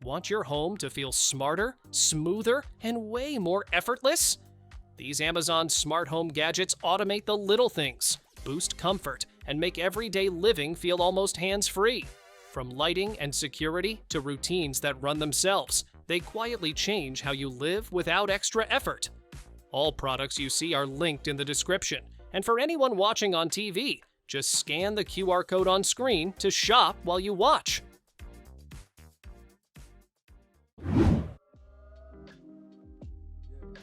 Want your home to feel smarter, smoother, and way more effortless? These Amazon smart home gadgets automate the little things, boost comfort, and make everyday living feel almost hands-free. From lighting and security to routines that run themselves, they quietly change how you live without extra effort. All products you see are linked in the description, and for anyone watching on TV, just scan the QR code on screen to shop while you watch.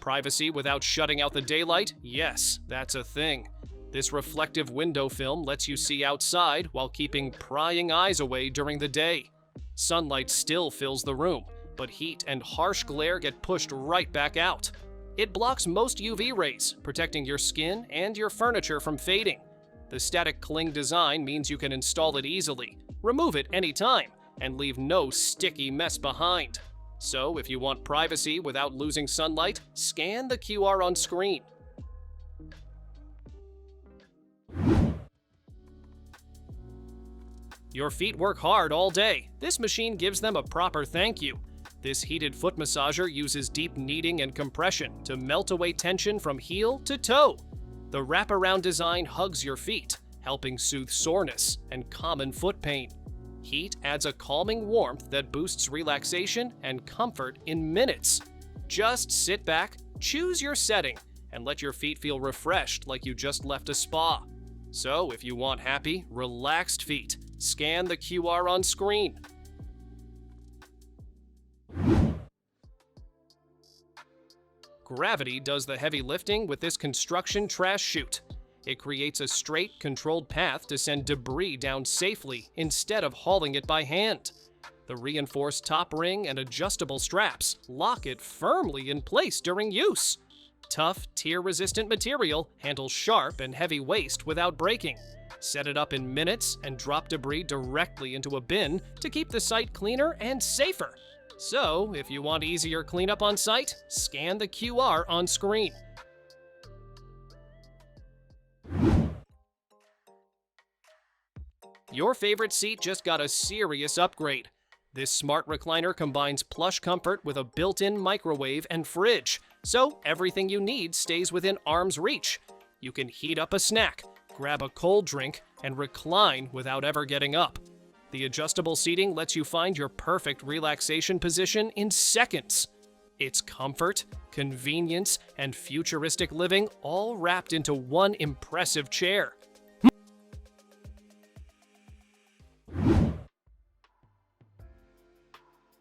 Privacy without shutting out the daylight? Yes, that's a thing. This reflective window film lets you see outside while keeping prying eyes away during the day. Sunlight still fills the room, but heat and harsh glare get pushed right back out. It blocks most UV rays, protecting your skin and your furniture from fading. The static cling design means you can install it easily, remove it anytime, and leave no sticky mess behind. So if you want privacy without losing sunlight, scan the QR on screen. Your feet work hard all day. This machine gives them a proper thank you. This heated foot massager uses deep kneading and compression to melt away tension from heel to toe. The wraparound design hugs your feet, helping soothe soreness and common foot pain. Heat adds a calming warmth that boosts relaxation and comfort in minutes. Just sit back, choose your setting, and let your feet feel refreshed like you just left a spa. So if you want happy, relaxed feet, scan the QR on screen. Gravity does the heavy lifting with this construction trash chute. It creates a straight, controlled path to send debris down safely instead of hauling it by hand. The reinforced top ring and adjustable straps lock it firmly in place during use. Tough, tear-resistant material handles sharp and heavy waste without breaking. Set it up in minutes and drop debris directly into a bin to keep the site cleaner and safer. So, if you want easier cleanup on site, scan the QR on screen. Your favorite seat just got a serious upgrade. This smart recliner combines plush comfort with a built-in microwave and fridge, so everything you need stays within arm's reach. You can heat up a snack, grab a cold drink, and recline without ever getting up. The adjustable seating lets you find your perfect relaxation position in seconds. It's comfort, convenience, and futuristic living all wrapped into one impressive chair.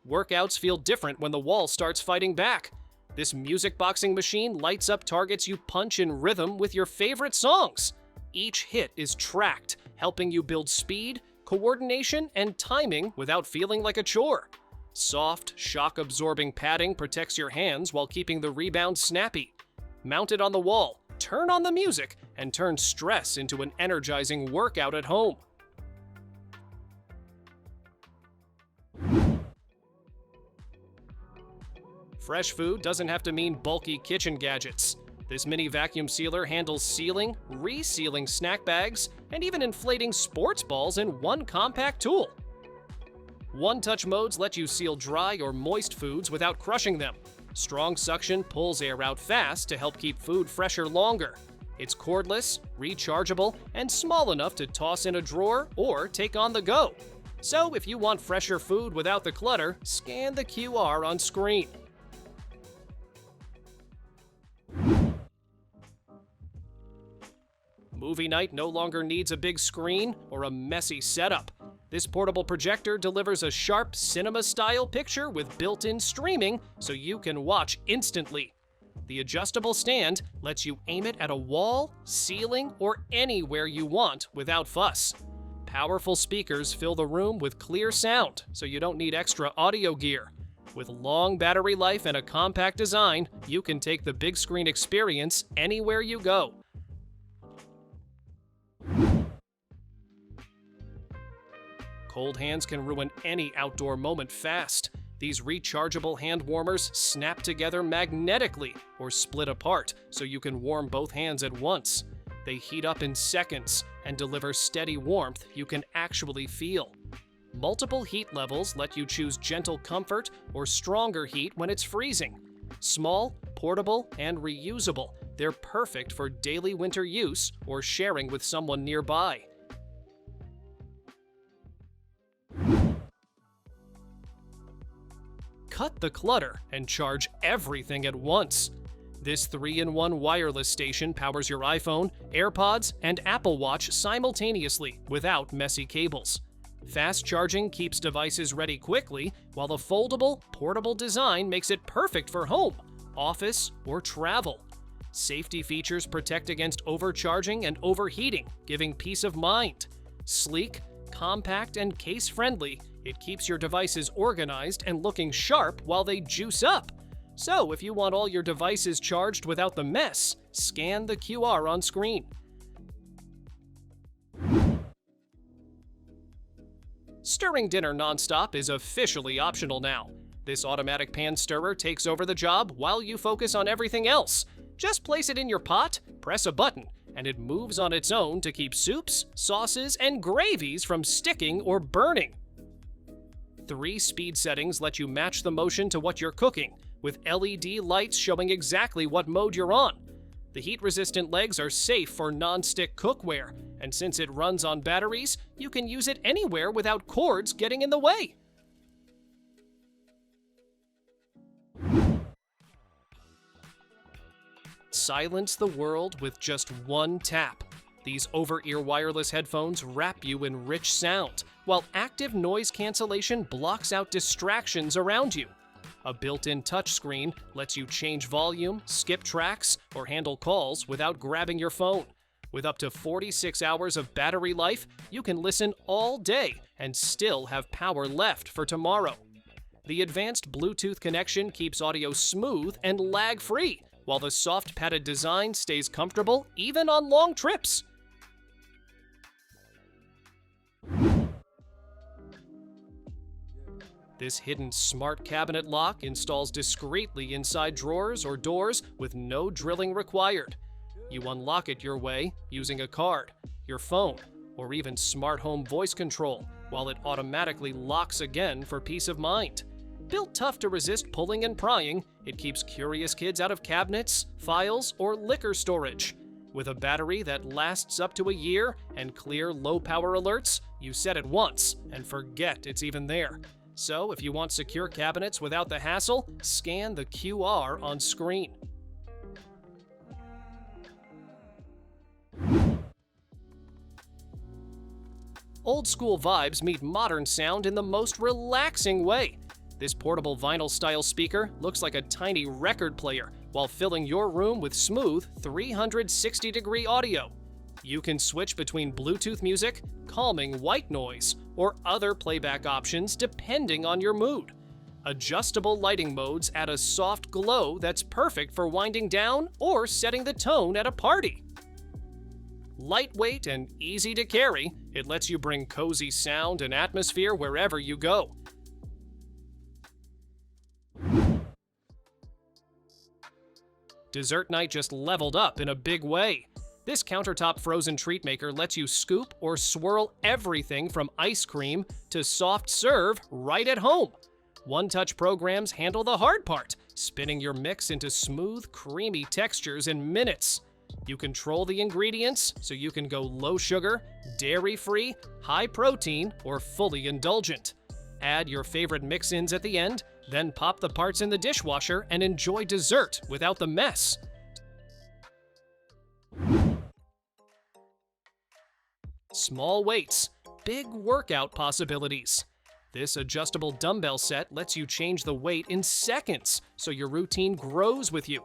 Workouts feel different when the wall starts fighting back. This music boxing machine lights up targets you punch in rhythm with your favorite songs. Each hit is tracked, helping you build speed, coordination, and timing without feeling like a chore. Soft, shock-absorbing padding protects your hands while keeping the rebound snappy. Mount it on the wall, turn on the music, and turn stress into an energizing workout at home. Fresh food doesn't have to mean bulky kitchen gadgets. This mini vacuum sealer handles sealing, resealing snack bags, and even inflating sports balls in one compact tool. One-touch modes let you seal dry or moist foods without crushing them. Strong suction pulls air out fast to help keep food fresher longer. It's cordless, rechargeable, and small enough to toss in a drawer or take on the go. So if you want fresher food without the clutter, scan the QR on screen. Movie night no longer needs a big screen or a messy setup. This portable projector delivers a sharp cinema-style picture with built-in streaming so you can watch instantly. The adjustable stand lets you aim it at a wall, ceiling, or anywhere you want without fuss. Powerful speakers fill the room with clear sound, so you don't need extra audio gear. With long battery life and a compact design, you can take the big screen experience anywhere you go. Cold hands can ruin any outdoor moment fast. These rechargeable hand warmers snap together magnetically or split apart so you can warm both hands at once. They heat up in seconds and deliver steady warmth you can actually feel. Multiple heat levels let you choose gentle comfort or stronger heat when it's freezing. Small, portable, and reusable, they're perfect for daily winter use or sharing with someone nearby. Cut the clutter and charge everything at once. This 3-in-1 wireless station powers your iPhone, AirPods, and Apple Watch simultaneously without messy cables. Fast charging keeps devices ready quickly, while the foldable, portable design makes it perfect for home, office, or travel. Safety features protect against overcharging and overheating, giving peace of mind. Sleek, compact, and case-friendly, it keeps your devices organized and looking sharp while they juice up. So if you want all your devices charged without the mess, scan the QR on screen. Stirring dinner nonstop is officially optional now. This automatic pan stirrer takes over the job while you focus on everything else. Just place it in your pot, press a button, and it moves on its own to keep soups, sauces, and gravies from sticking or burning. 3 speed settings let you match the motion to what you're cooking, with LED lights showing exactly what mode you're on. The heat-resistant legs are safe for non-stick cookware, and since it runs on batteries, you can use it anywhere without cords getting in the way. Silence the world with just one tap. These over-ear wireless headphones wrap you in rich sound, while active noise cancellation blocks out distractions around you. A built-in touchscreen lets you change volume, skip tracks, or handle calls without grabbing your phone. With up to 46 hours of battery life, you can listen all day and still have power left for tomorrow. The advanced Bluetooth connection keeps audio smooth and lag-free, while the soft padded design stays comfortable even on long trips. This hidden smart cabinet lock installs discreetly inside drawers or doors with no drilling required. You unlock it your way using a card, your phone, or even smart home voice control, while it automatically locks again for peace of mind. Built tough to resist pulling and prying, it keeps curious kids out of cabinets, files, or liquor storage. With a battery that lasts up to a year and clear low-power alerts, you set it once and forget it's even there. So if you want secure cabinets without the hassle, scan the QR on screen. Old school vibes meet modern sound in the most relaxing way. This portable vinyl-style speaker looks like a tiny record player while filling your room with smooth 360-degree audio. You can switch between Bluetooth music, calming white noise, or other playback options depending on your mood. Adjustable lighting modes add a soft glow that's perfect for winding down or setting the tone at a party. Lightweight and easy to carry, it lets you bring cozy sound and atmosphere wherever you go. Dessert night just leveled up in a big way. This countertop frozen treat maker lets you scoop or swirl everything from ice cream to soft serve right at home. One-touch programs handle the hard part, spinning your mix into smooth, creamy textures in minutes. You control the ingredients so you can go low sugar, dairy-free, high protein, or fully indulgent. Add your favorite mix-ins at the end, then pop the parts in the dishwasher and enjoy dessert without the mess. Small weights, big workout possibilities. This adjustable dumbbell set lets you change the weight in seconds, so your routine grows with you.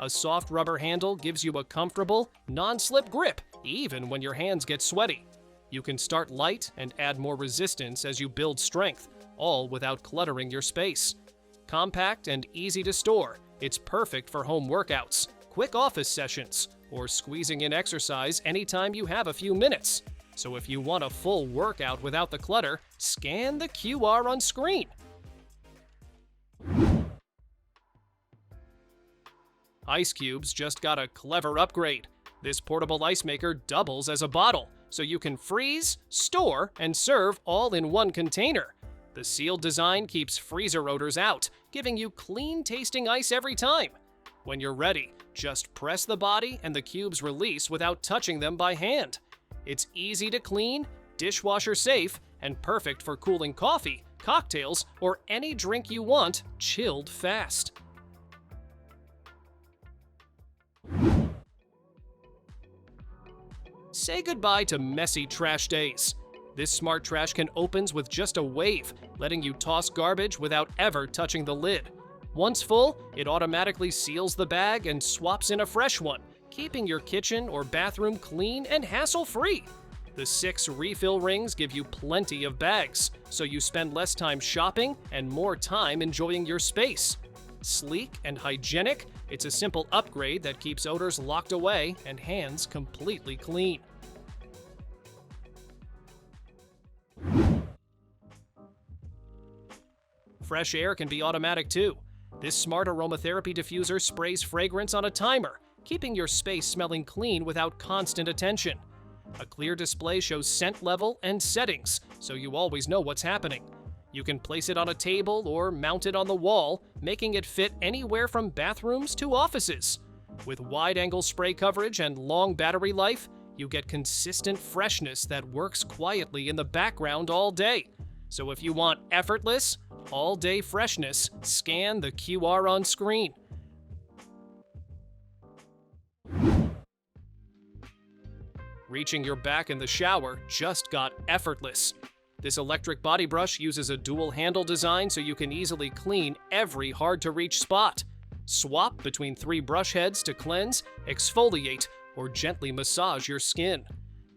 A soft rubber handle gives you a comfortable, non-slip grip, even when your hands get sweaty. You can start light and add more resistance as you build strength, all without cluttering your space. Compact and easy to store, it's perfect for home workouts, quick office sessions, or squeezing in exercise anytime you have a few minutes. So if you want a full workout without the clutter, scan the QR on screen. Ice Cubes just got a clever upgrade. This portable ice maker doubles as a bottle, so you can freeze, store, and serve all in one container. The sealed design keeps freezer odors out, giving you clean-tasting ice every time. When you're ready, just press the body and the cubes release without touching them by hand. It's easy to clean, dishwasher safe, and perfect for cooling coffee, cocktails, or any drink you want, chilled fast. Say goodbye to messy trash days. This smart trash can opens with just a wave, letting you toss garbage without ever touching the lid. Once full, it automatically seals the bag and swaps in a fresh one, keeping your kitchen or bathroom clean and hassle-free. The 6 refill rings give you plenty of bags, so you spend less time shopping and more time enjoying your space. Sleek and hygienic, it's a simple upgrade that keeps odors locked away and hands completely clean. Fresh air can be automatic too. This smart aromatherapy diffuser sprays fragrance on a timer, keeping your space smelling clean without constant attention. A clear display shows scent level and settings, so you always know what's happening. You can place it on a table or mount it on the wall, making it fit anywhere from bathrooms to offices. With wide-angle spray coverage and long battery life, you get consistent freshness that works quietly in the background all day. So if you want effortless, all-day freshness, scan the QR on screen. Reaching your back in the shower just got effortless. This electric body brush uses a dual handle design so you can easily clean every hard-to-reach spot. Swap between 3 brush heads to cleanse, exfoliate, or gently massage your skin.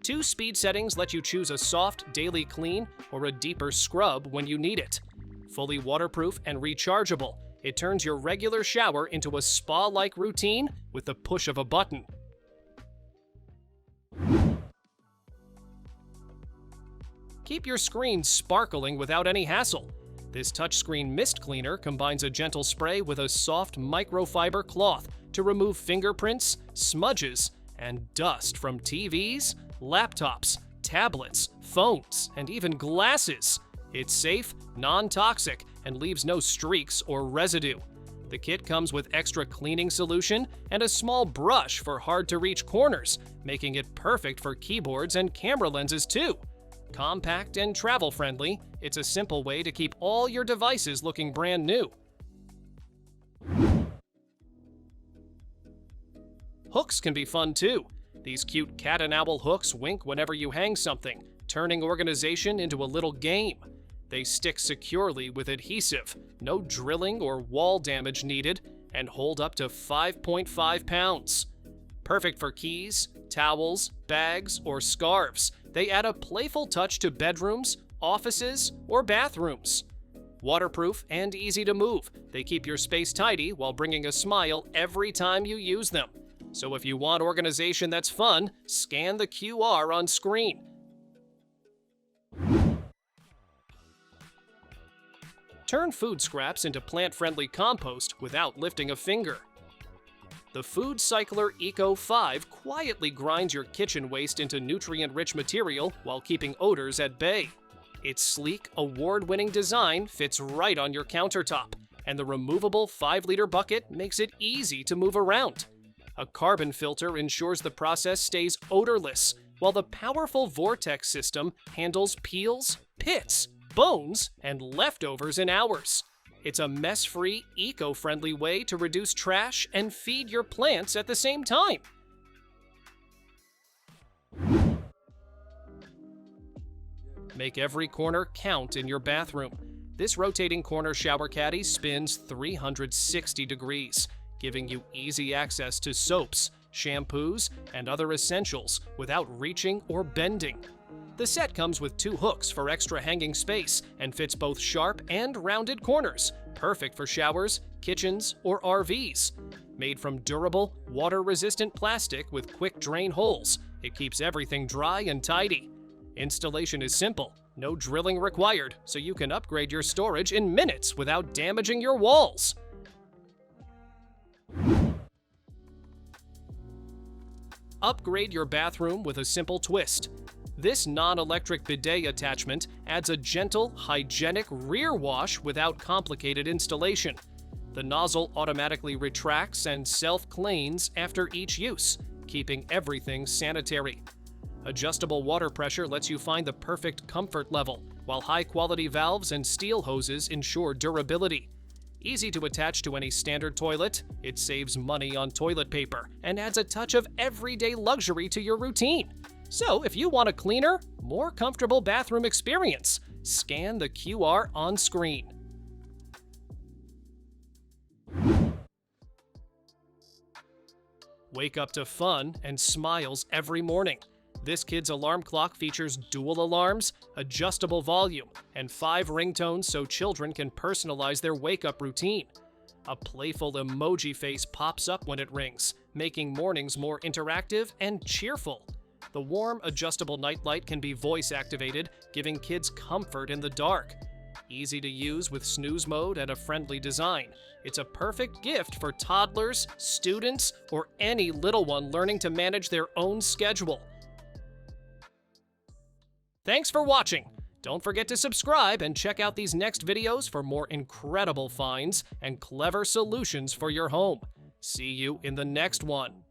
2 speed settings let you choose a soft daily clean or a deeper scrub when you need it. Fully waterproof and rechargeable, it turns your regular shower into a spa-like routine with the push of a button. Keep your screen sparkling without any hassle. This touchscreen mist cleaner combines a gentle spray with a soft microfiber cloth to remove fingerprints, smudges, and dust from TVs, laptops, tablets, phones, and even glasses. It's safe, non-toxic, and leaves no streaks or residue. The kit comes with extra cleaning solution and a small brush for hard-to-reach corners, making it perfect for keyboards and camera lenses too. Compact and travel-friendly, it's a simple way to keep all your devices looking brand new. Hooks can be fun too. These cute cat and owl hooks wink whenever you hang something, turning organization into a little game. They stick securely with adhesive, no drilling or wall damage needed, and hold up to 5.5 pounds. Perfect for keys, towels, bags, or scarves, they add a playful touch to bedrooms, offices, or bathrooms. Waterproof and easy to move, they keep your space tidy while bringing a smile every time you use them. So if you want organization that's fun, scan the QR on screen. Turn food scraps into plant-friendly compost without lifting a finger. The Food Cycler Eco 5 quietly grinds your kitchen waste into nutrient-rich material while keeping odors at bay. Its sleek, award-winning design fits right on your countertop, and the removable 5-liter bucket makes it easy to move around. A carbon filter ensures the process stays odorless, while the powerful Vortex system handles peels, pits, bones, and leftovers in hours. It's a mess-free, eco-friendly way to reduce trash and feed your plants at the same time. Make every corner count in your bathroom. This rotating corner shower caddy spins 360 degrees, giving you easy access to soaps, shampoos, and other essentials without reaching or bending. The set comes with 2 hooks for extra hanging space and fits both sharp and rounded corners, perfect for showers, kitchens, or RVs. Made from durable, water-resistant plastic with quick drain holes, it keeps everything dry and tidy. Installation is simple, no drilling required, so you can upgrade your storage in minutes without damaging your walls. Upgrade your bathroom with a simple twist. This non-electric bidet attachment adds a gentle, hygienic rear wash without complicated installation. The nozzle automatically retracts and self-cleans after each use, keeping everything sanitary. Adjustable water pressure lets you find the perfect comfort level, while high-quality valves and steel hoses ensure durability. Easy to attach to any standard toilet, it saves money on toilet paper and adds a touch of everyday luxury to your routine. So if you want a cleaner, more comfortable bathroom experience, scan the QR on screen. Wake up to fun and smiles every morning. This kid's alarm clock features dual alarms, adjustable volume, and 5 ringtones so children can personalize their wake-up routine. A playful emoji face pops up when it rings, making mornings more interactive and cheerful. The warm, adjustable nightlight can be voice-activated, giving kids comfort in the dark. Easy to use with snooze mode and a friendly design. It's a perfect gift for toddlers, students, or any little one learning to manage their own schedule. Thanks for watching! Don't forget to subscribe and check out these next videos for more incredible finds and clever solutions for your home. See you in the next one.